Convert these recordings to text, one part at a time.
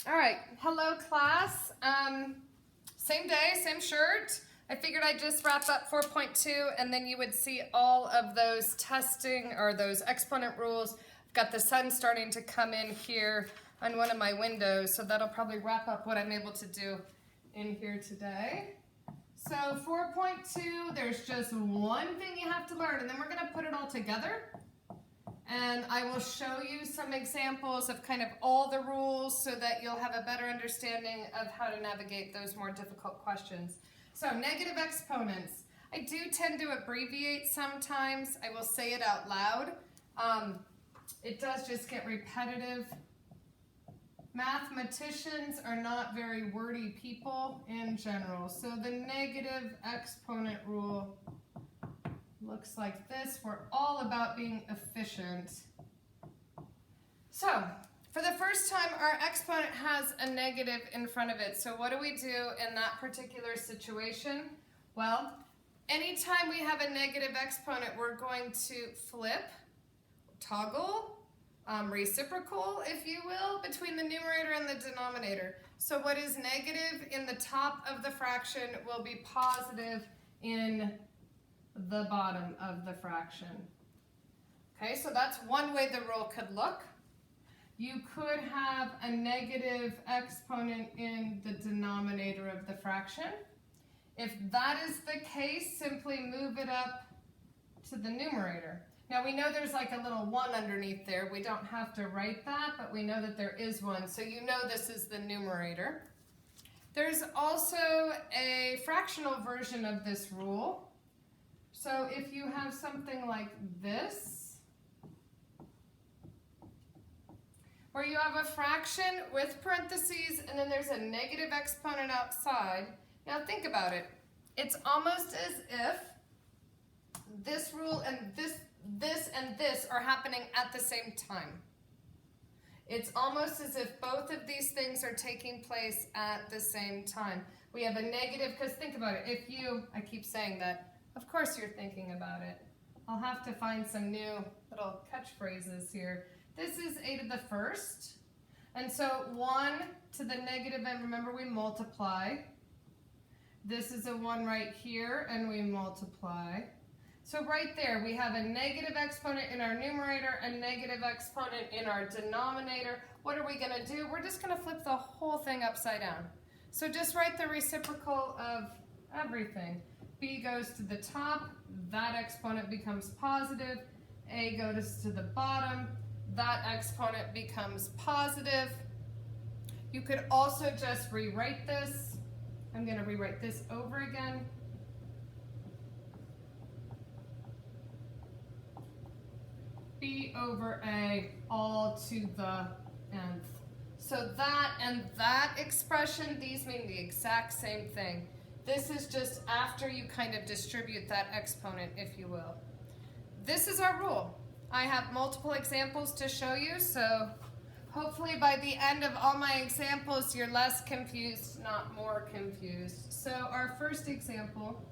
All right, hello class. Same day, same shirt. I figured I'd just wrap up 4.2 and then you would see all of those testing or those exponent rules. I've got the sun starting to come in here on one of my windows, so that'll probably wrap up what I'm able to do in here today. So 4.2, there's just one thing you have to learn, and then we're gonna put it all together. And I will show you some examples of kind of all the rules so that you'll have a better understanding of how to navigate those more difficult questions. So negative exponents. I do tend to abbreviate sometimes. I will say it out loud. It does just get repetitive. Mathematicians are not very wordy people in general. So the negative exponent rule looks like this. We're all about being efficient. So, for the first time, our exponent has a negative in front of it. So what do we do in that particular situation? Well, anytime we have a negative exponent, we're going to flip, toggle, reciprocal, if you will, between the numerator and the denominator. So what is negative in the top of the fraction will be positive in the bottom of the fraction. Okay, so that's one way the rule could look. You could have a negative exponent in the denominator of the fraction. If that is the case, simply move it up to the numerator. Now we know there's like a little 1 underneath there. We don't have to write that, but we know that there is one, so you know this is the numerator. There's also a fractional version of this rule. So if you have something like this, where you have a fraction with parentheses and then there's a negative exponent outside, now think about it. It's almost as if this rule and this and this are happening at the same time. It's almost as if both of these things are taking place at the same time. We have a negative, because think about it, if you, I keep saying that, of course you're thinking about it. I'll have to find some new little catchphrases here. This is a to the first. And so 1 to the negative, and remember we multiply. This is a 1 right here, and we multiply. So right there, we have a negative exponent in our numerator, a negative exponent in our denominator. What are we going to do? We're just going to flip the whole thing upside down. So just write the reciprocal of everything. B goes to the top, that exponent becomes positive. A goes to the bottom, that exponent becomes positive. You could also just rewrite this. I'm going to rewrite this over again. B over A all to the nth. So that and that expression, these mean the exact same thing. This is just after you kind of distribute that exponent, if you will. This is our rule. I have multiple examples to show you, so hopefully by the end of all my examples, you're less confused, not more confused. So our first example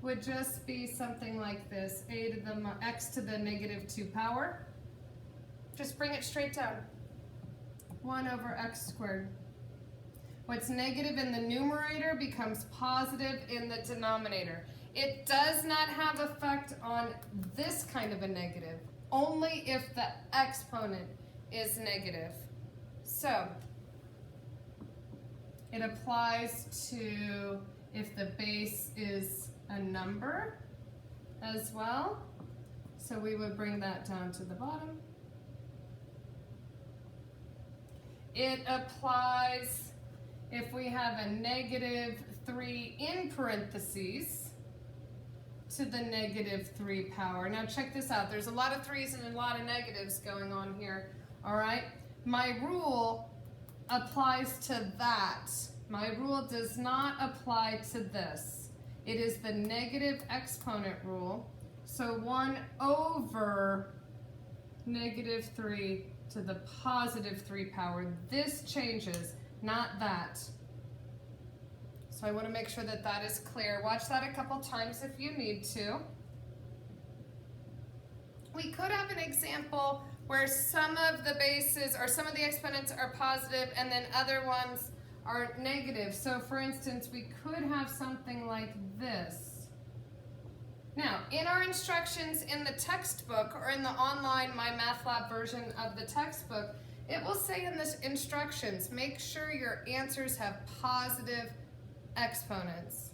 would just be something like this, a to the x to the negative 2 power. Just bring it straight down. 1 over x squared. What's negative in the numerator becomes positive in the denominator. It does not have effect on this kind of a negative, only if the exponent is negative. So, it applies to if the base is a number as well. So we would bring that down to the bottom. It applies if we have a negative 3 in parentheses to the negative 3 power. Now check this out. There's a lot of 3's and a lot of negatives going on here. All right? My rule applies to that. My rule does not apply to this. It is the negative exponent rule. So 1 over negative 3 to the positive 3 power. This changes, not that. So I want to make sure that that is clear. Watch that a couple times if you need to. We could have an example where some of the bases or some of the exponents are positive and then other ones are negative. So for instance, we could have something like this. Now, in our instructions in the textbook or in the online MyMathLab version of the textbook, it will say in the instructions, make sure your answers have positive exponents.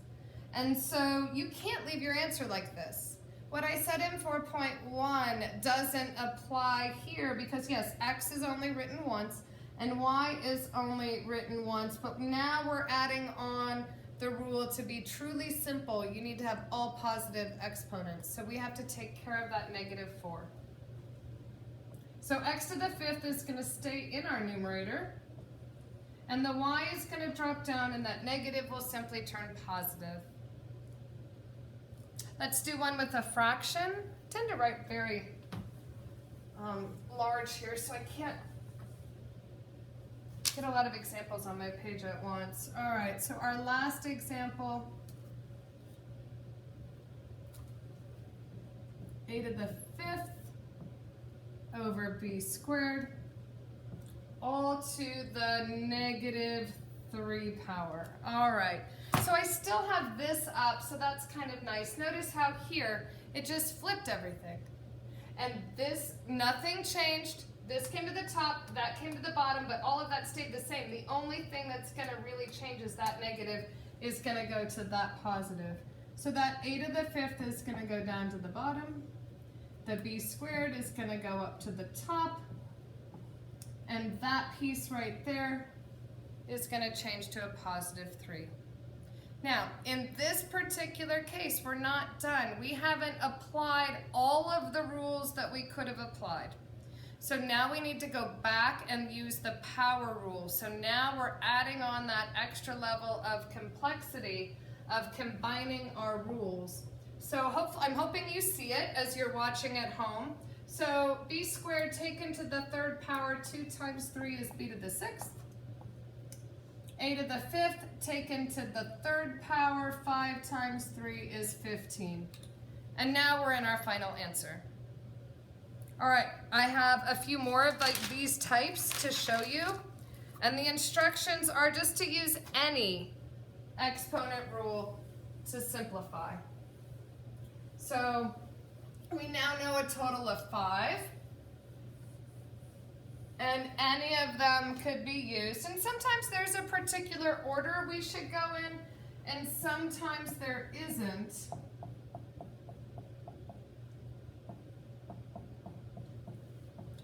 And so you can't leave your answer like this. What I said in 4.1 doesn't apply here because yes, x is only written once and y is only written once, but now we're adding on the rule to be truly simple. You need to have all positive exponents. So we have to take care of that -4. So x to the 5th is going to stay in our numerator, and the y is going to drop down, and that negative will simply turn positive. Let's do one with a fraction. I tend to write very large here, so I can't get a lot of examples on my page at once. All right, so our last example, a to the 5th over b squared, all to the -3 power. All right, so I still have this up, so that's kind of nice. Notice how here it just flipped everything. And this, nothing changed. This came to the top, that came to the bottom, but all of that stayed the same. The only thing that's going to really change is that negative is going to go to that positive. So that a to the 5th is going to go down to the bottom. The b squared is going to go up to the top. And that piece right there is going to change to a +3. Now, in this particular case, we're not done. We haven't applied all of the rules that we could have applied. So now we need to go back and use the power rule. So now we're adding on that extra level of complexity of combining our rules. So I'm hoping you see it as you're watching at home. So b squared taken to the 3rd power, 2 times 3 is b to the 6th. A to the 5th taken to the 3rd power, 5 times 3 is 15. And now we're in our final answer. All right, I have a few more of these types to show you. And the instructions are just to use any exponent rule to simplify. So we now know a total of 5. And any of them could be used. And sometimes there's a particular order we should go in, and sometimes there isn't.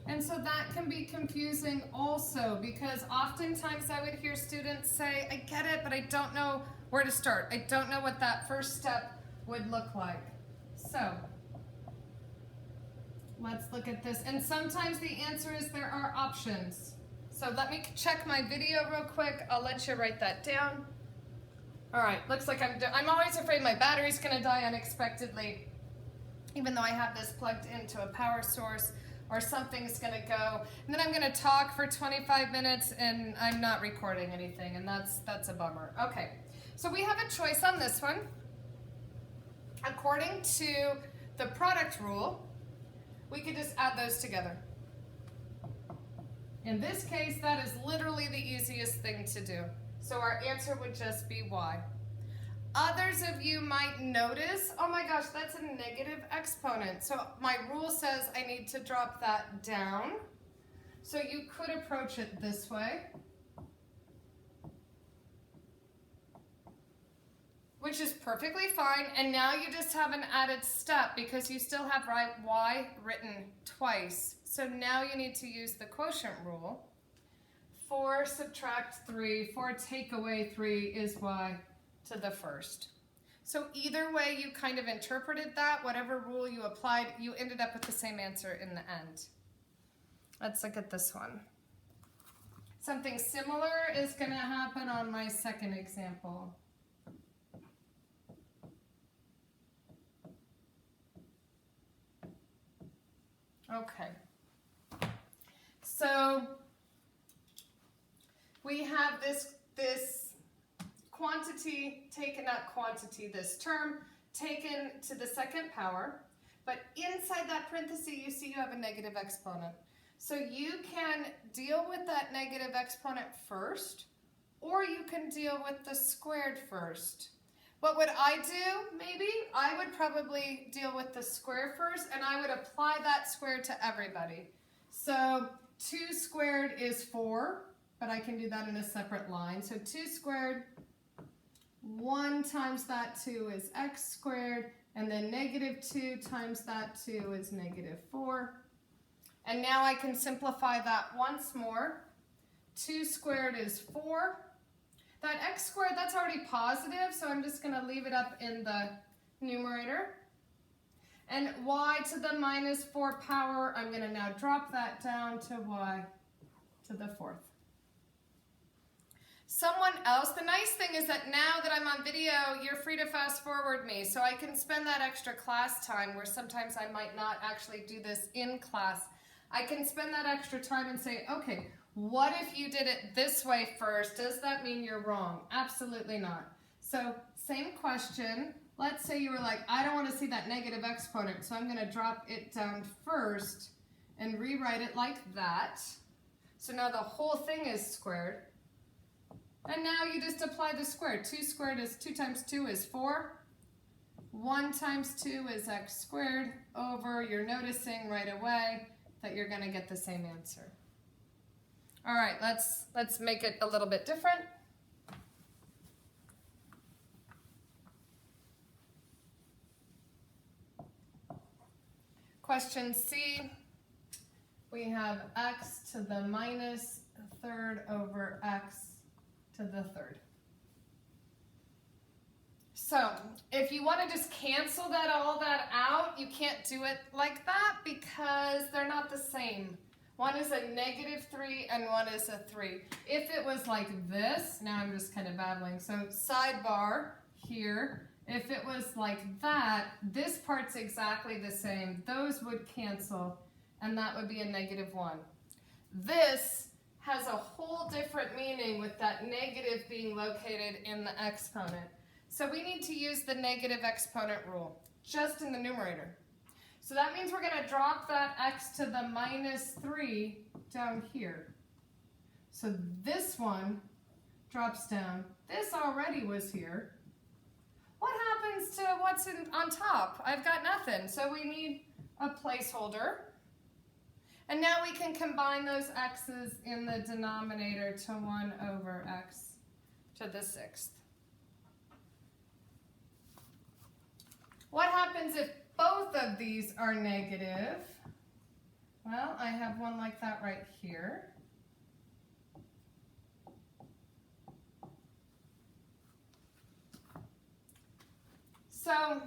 And so that can be confusing also, because oftentimes I would hear students say, I get it, but I don't know where to start. I don't know what that first step would look like. So let's look at this. And sometimes the answer is there are options. So let me check my video real quick. I'll let you write that down. All right, looks like I'm always afraid my battery's gonna die unexpectedly, even though I have this plugged into a power source, or something's gonna go. And then I'm gonna talk for 25 minutes and I'm not recording anything, and that's a bummer. Okay, so we have a choice on this one. According to the product rule, we could just add those together. In this case, that is literally the easiest thing to do. So our answer would just be y. Others of you might notice, oh my gosh, that's a negative exponent. So my rule says I need to drop that down. So you could approach it this way, which is perfectly fine. And now you just have an added step because you still have y written twice. So now you need to use the quotient rule. 4 subtract 3, 4 take away 3 is y to the 1st. So either way you kind of interpreted that, whatever rule you applied, you ended up with the same answer in the end. Let's look at this one. Something similar is going to happen on my second example. Okay. So we have this quantity taken up quantity, this term taken to the 2nd power, but inside that parenthesis you see you have a negative exponent. So you can deal with that negative exponent first, or you can deal with the squared first. What would I do? Maybe I would probably deal with the square first, and I would apply that square to everybody. So 2 squared is 4, but I can do that in a separate line. So 2 squared, 1 times that 2 is x squared, and then negative 2 times that 2 is negative 4. And now I can simplify that once more. 2 squared is 4. That x squared, that's already positive, so I'm just going to leave it up in the numerator. And y to the minus 4 power, I'm going to now drop that down to y to the 4th. Someone else, the nice thing is that now that I'm on video, you're free to fast forward me, so I can spend that extra class time where sometimes I might not actually do this in class. I can spend that extra time and say, okay, what if you did it this way first? Does that mean you're wrong? Absolutely not. So same question. Let's say you were like, I don't want to see that negative exponent, so I'm going to drop it down first and rewrite it like that. So now the whole thing is squared. And now you just apply the square. 2 squared is 2 times 2 is 4. 1 times 2 is x squared over, you're noticing right away that you're going to get the same answer. All right, let's make it a little bit different. Question C, we have x to the minus 3rd over x to the 3rd. So if you want to just cancel all that out, you can't do it like that because they're not the same. One is a negative 3 and one is a 3. If it was like this, now I'm just kind of babbling, so sidebar here, if it was like that, this part's exactly the same. Those would cancel, and that would be a negative 1. This has a whole different meaning with that negative being located in the exponent. So we need to use the negative exponent rule, just in the numerator. So that means we're going to drop that x to the minus 3 down here. So this one drops down. This already was here. What happens to what's on top? I've got nothing, so we need a placeholder. And now we can combine those x's in the denominator to 1 over x to the 6th. What happens if both of these are negative? Well, I have one like that right here. So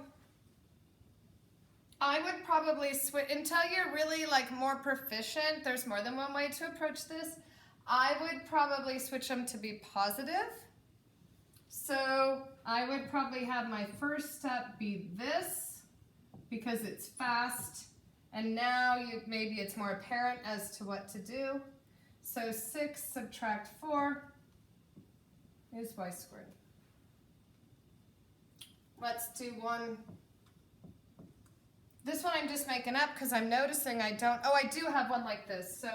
I would probably switch, until you're really like more proficient, there's more than one way to approach this, I would probably switch them to be positive. So I would probably have my first step be this, because it's fast, and now maybe it's more apparent as to what to do. So 6 subtract 4 is y squared. Let's do one. This one I'm just making up because I'm noticing I don't, oh, I do have one like this. So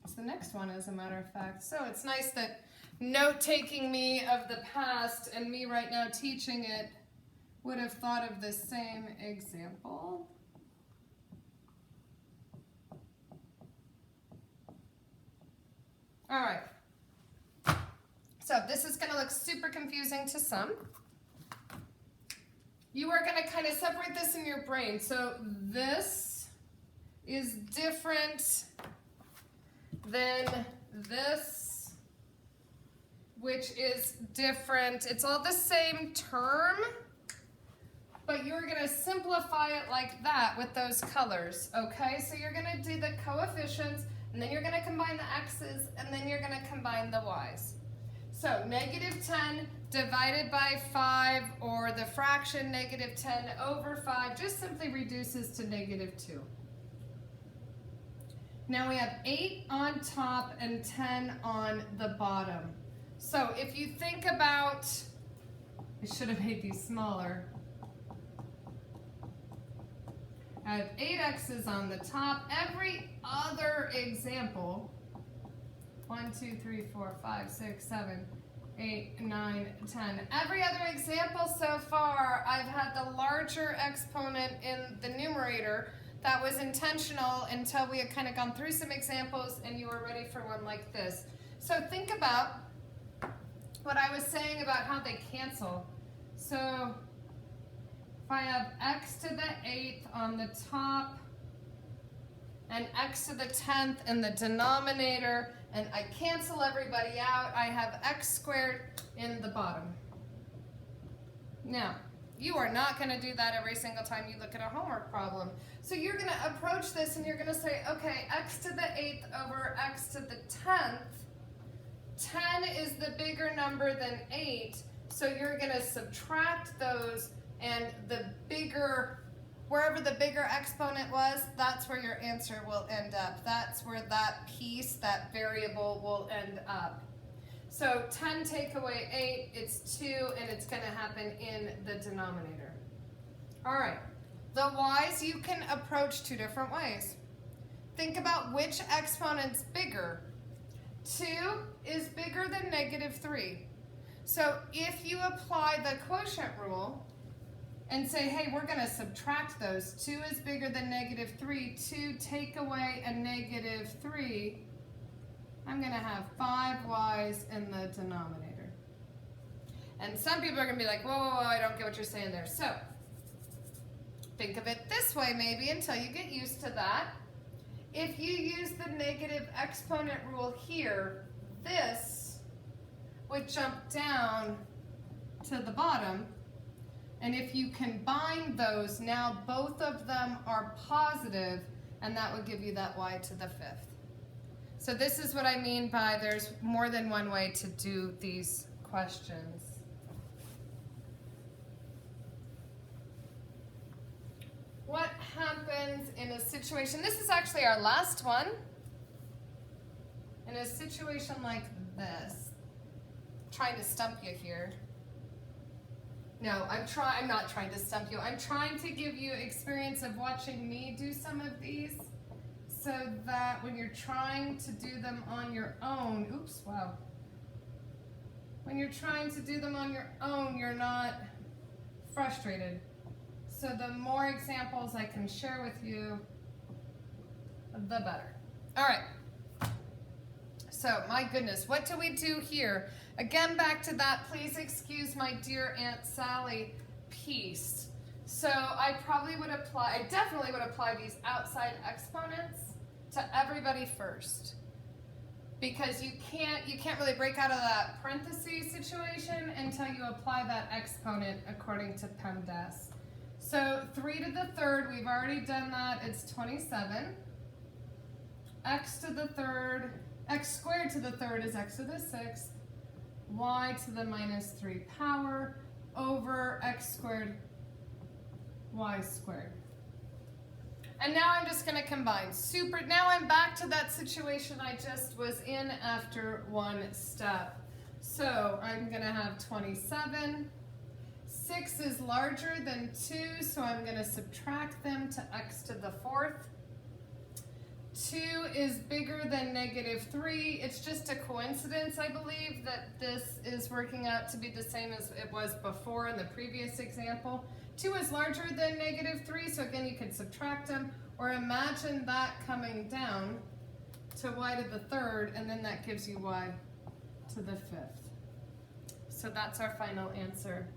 it's the next one, as a matter of fact. So it's nice that note-taking me of the past and me right now teaching it would have thought of the same example. All right. So this is going to look super confusing to some. You are going to kind of separate this in your brain. So this is different than this, which is different. It's all the same term, but you're going to simplify it like that with those colors, okay? So you're going to do the coefficients, and then you're going to combine the x's, and then you're going to combine the y's. So negative 10 divided by 5, or the fraction negative 10 over 5, just simply reduces to negative 2. Now we have 8 on top and 10 on the bottom. So if you think about, I should have made these smaller. I have 8x's on the top. Every other example, 1, 2, 3, 4, 5, 6, 7, 8, 9, 10. Every other example so far, I've had the larger exponent in the numerator. That was intentional until we had kind of gone through some examples and you were ready for one like this. So think about what I was saying about how they cancel. So if I have x to the 8th on the top and x to the 10th in the denominator, and I cancel everybody out, I have x squared in the bottom. Now, you are not going to do that every single time you look at a homework problem. So you're going to approach this and you're going to say, okay, x to the 8th over x to the 10th. 10 is the bigger number than 8, so you're going to subtract those, and the bigger, wherever the bigger exponent was, that's where your answer will end up. That's where that piece, that variable will end up. So 10 take away 8, it's 2, and it's going to happen in the denominator. All right, the y's you can approach two different ways. Think about which exponent's bigger. 2 is bigger than -3. So if you apply the quotient rule and say, hey, we're going to subtract those. 2 is bigger than -3. 2 take away a -3. I'm going to have 5 y's in the denominator. And some people are going to be like, whoa, whoa, whoa, I don't get what you're saying there. So think of it this way maybe until you get used to that. If you use the negative exponent rule here, this would jump down to the bottom. And if you combine those, now both of them are positive, and that would give you that y to the 5th. So this is what I mean by there's more than one way to do these questions. What happens in a situation, this is actually our last one, in a situation like this, trying to stump you here. No, I'm not trying to stump you. I'm trying to give you experience of watching me do some of these so that when you're trying to do them on your own, oops, wow. When you're trying to do them on your own, you're not frustrated. So the more examples I can share with you, the better. All right. So, my goodness, what do we do here? Again, back to that, please excuse my dear Aunt Sally piece. So I definitely would apply these outside exponents to everybody first. Because you can't really break out of that parentheses situation until you apply that exponent according to PEMDAS. So 3 to the 3rd, we've already done that, it's 27. X squared to the 3rd is x to the 6th. Y to the -3 power over x squared, y squared. And now I'm just going to combine. Now I'm back to that situation I just was in after one step. So I'm going to have 27. 6 is larger than 2, so I'm going to subtract them to x to the 4th. 2 is bigger than -3. It's just a coincidence, I believe, that this is working out to be the same as it was before in the previous example. 2 is larger than -3, so again you could subtract them, or imagine that coming down to y to the 3rd, and then that gives you y to the 5th. So that's our final answer.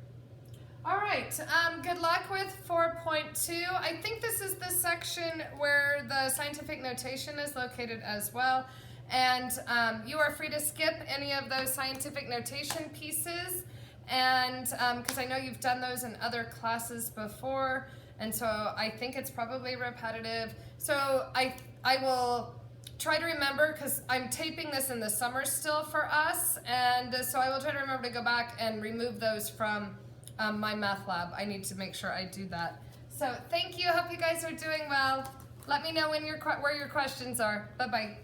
All right, good luck with 4.2. I think this is the section where the scientific notation is located as well. And you are free to skip any of those scientific notation pieces. And because I know you've done those in other classes before. And so I think it's probably repetitive. So I will try to remember, because I'm taping this in the summer still for us. And so I will try to remember to go back and remove those from my math lab. I need to make sure I do that. So thank you. Hope you guys are doing well. Let me know where your questions are. Bye-bye.